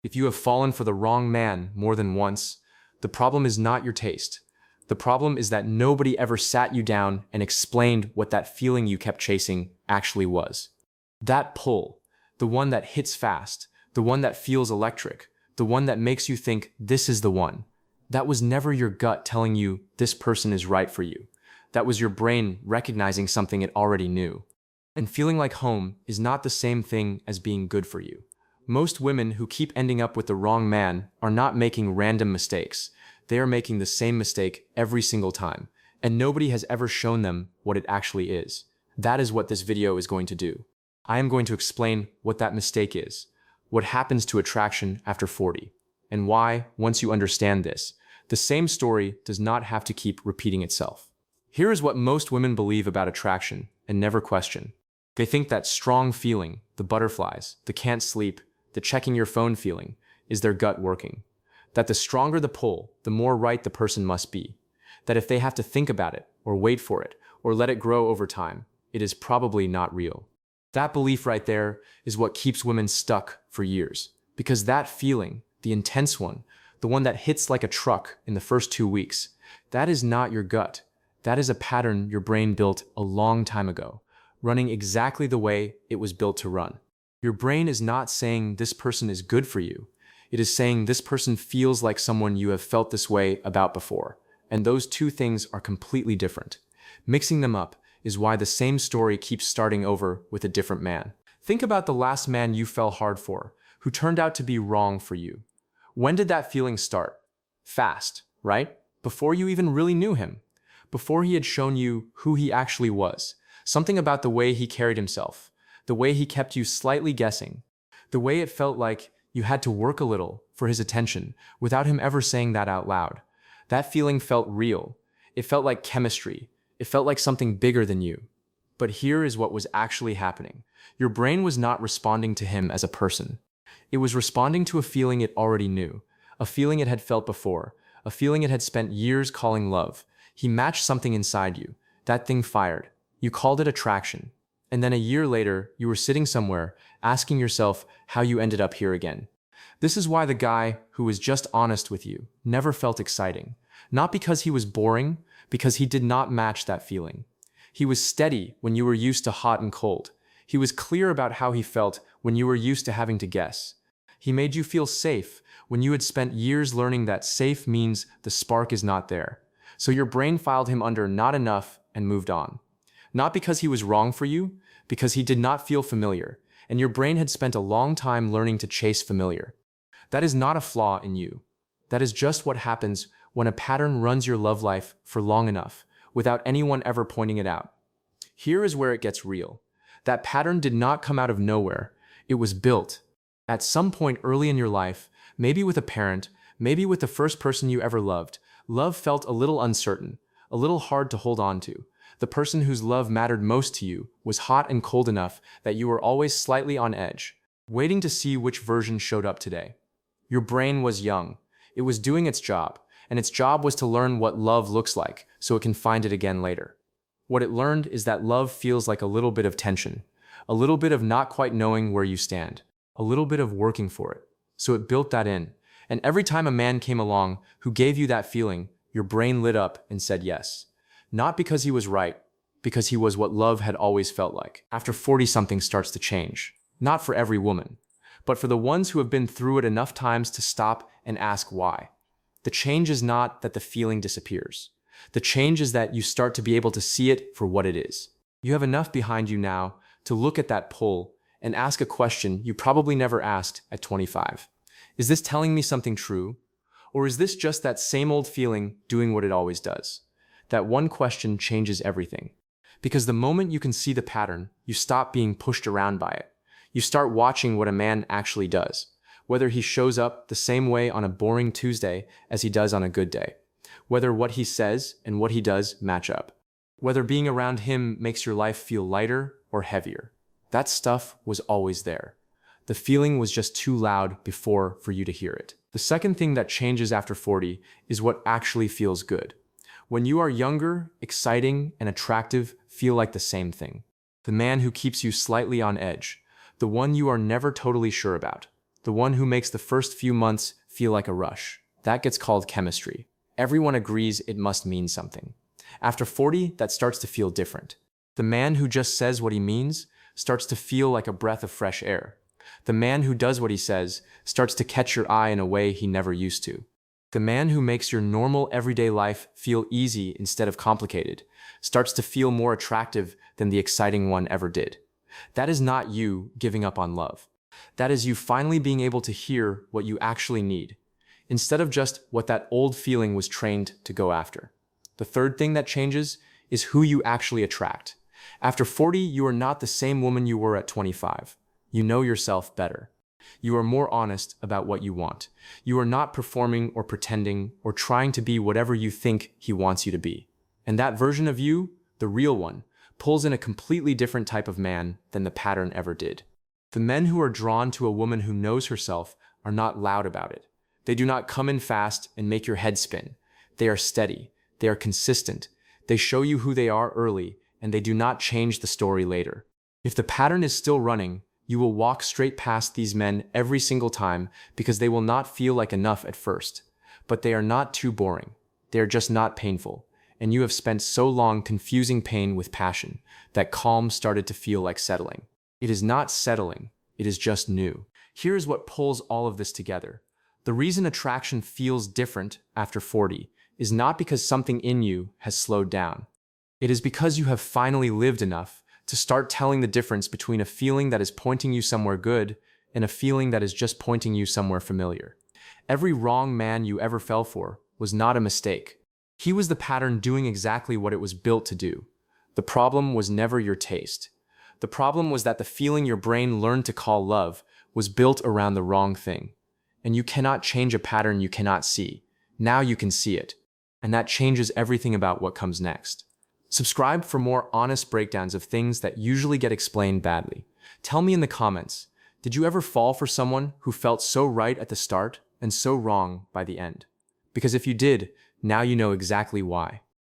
If you have fallen for the wrong man more than once, the problem is not your taste. The problem is that nobody ever sat you down and explained what that feeling you kept chasing actually was. That pull, the one that hits fast, the one that feels electric, the one that makes you think this is the one. That was never your gut telling you this person is right for you. That was your brain recognizing something it already knew. And feeling like home is not the same thing as being good for you. Most women who keep ending up with the wrong man are not making random mistakes. They are making the same mistake every single time, and nobody has ever shown them what it actually is. That is what this video is going to do. I am going to explain what that mistake is, what happens to attraction after 40, and why, once you understand this, the same story does not have to keep repeating itself. Here is what most women believe about attraction and never question. They think that strong feeling, the butterflies, the can't sleep, the checking your phone feeling, is their gut working. That the stronger the pull, the more right the person must be. That if they have to think about it, or wait for it, or let it grow over time, it is probably not real. That belief right there is what keeps women stuck for years. Because that feeling, the intense one, the one that hits like a truck in the first 2 weeks, that is not your gut. That is a pattern your brain built a long time ago, running exactly the way it was built to run. Your brain is not saying this person is good for you. It is saying this person feels like someone you have felt this way about before. And those two things are completely different. Mixing them up is why the same story keeps starting over with a different man. Think about the last man you fell hard for, who turned out to be wrong for you. When did that feeling start? Fast, right? Before you even really knew him. Before he had shown you who he actually was. Something about the way he carried himself. The way he kept you slightly guessing. The way it felt like you had to work a little for his attention without him ever saying that out loud. That feeling felt real. It felt like chemistry. It felt like something bigger than you. But here is what was actually happening. Your brain was not responding to him as a person. It was responding to a feeling it already knew. A feeling it had felt before. A feeling it had spent years calling love. He matched something inside you. That thing fired. You called it attraction. And then a year later, you were sitting somewhere, asking yourself how you ended up here again. This is why the guy who was just honest with you never felt exciting. Not because he was boring, because he did not match that feeling. He was steady when you were used to hot and cold. He was clear about how he felt when you were used to having to guess. He made you feel safe when you had spent years learning that safe means the spark is not there. So your brain filed him under not enough and moved on. Not because he was wrong for you, because he did not feel familiar, and your brain had spent a long time learning to chase familiar. That is not a flaw in you. That is just what happens when a pattern runs your love life for long enough, without anyone ever pointing it out. Here is where it gets real. That pattern did not come out of nowhere. It was built. At some point early in your life, maybe with a parent, maybe with the first person you ever loved, love felt a little uncertain, a little hard to hold on to. The person whose love mattered most to you was hot and cold enough that you were always slightly on edge, waiting to see which version showed up today. Your brain was young. It was doing its job, and its job was to learn what love looks like so it can find it again later. What it learned is that love feels like a little bit of tension, a little bit of not quite knowing where you stand, a little bit of working for it. So it built that in. And every time a man came along who gave you that feeling, your brain lit up and said yes. Not because he was right, because he was what love had always felt like. After 40, something starts to change. Not for every woman, but for the ones who have been through it enough times to stop and ask why. The change is not that the feeling disappears. The change is that you start to be able to see it for what it is. You have enough behind you now to look at that pull and ask a question you probably never asked at 25. Is this telling me something true? Or is this just that same old feeling doing what it always does? That one question changes everything. Because the moment you can see the pattern, you stop being pushed around by it. You start watching what a man actually does, whether he shows up the same way on a boring Tuesday as he does on a good day, whether what he says and what he does match up, whether being around him makes your life feel lighter or heavier. That stuff was always there. The feeling was just too loud before for you to hear it. The second thing that changes after 40 is what actually feels good. When you are younger, exciting, and attractive feel like the same thing. The man who keeps you slightly on edge, the one you are never totally sure about, The one who makes the first few months feel like a rush. That gets called chemistry. Everyone agrees it must mean something. After 40, that starts to feel different. The man who just says what he means starts to feel like a breath of fresh air. The man who does what he says starts to catch your eye in a way he never used to. The man who makes your normal everyday life feel easy instead of complicated starts to feel more attractive than the exciting one ever did. That is not you giving up on love. That is you finally being able to hear what you actually need, instead of just what that old feeling was trained to go after. The third thing that changes is who you actually attract. After 40, you are not the same woman you were at 25. You know yourself better. You are more honest about what you want. You are not performing or pretending or trying to be whatever you think he wants you to be. And that version of you, the real one, pulls in a completely different type of man than the pattern ever did. The men who are drawn to a woman who knows herself are not loud about it. They do not come in fast and make your head spin. They are steady. They are consistent. They show you who they are early, and they do not change the story later. If the pattern is still running, you will walk straight past these men every single time because they will not feel like enough at first. But they are not too boring. They are just not painful. And you have spent so long confusing pain with passion that calm started to feel like settling. It is not settling. It is just new. Here is what pulls all of this together. The reason attraction feels different after 40 is not because something in you has slowed down. It is because you have finally lived enough to start telling the difference between a feeling that is pointing you somewhere good and a feeling that is just pointing you somewhere familiar. Every wrong man you ever fell for was not a mistake. He was the pattern doing exactly what it was built to do. The problem was never your taste. The problem was that the feeling your brain learned to call love was built around the wrong thing. And you cannot change a pattern you cannot see. Now you can see it. And that changes everything about what comes next. Subscribe for more honest breakdowns of things that usually get explained badly. Tell me in the comments, did you ever fall for someone who felt so right at the start and so wrong by the end? Because if you did, now you know exactly why.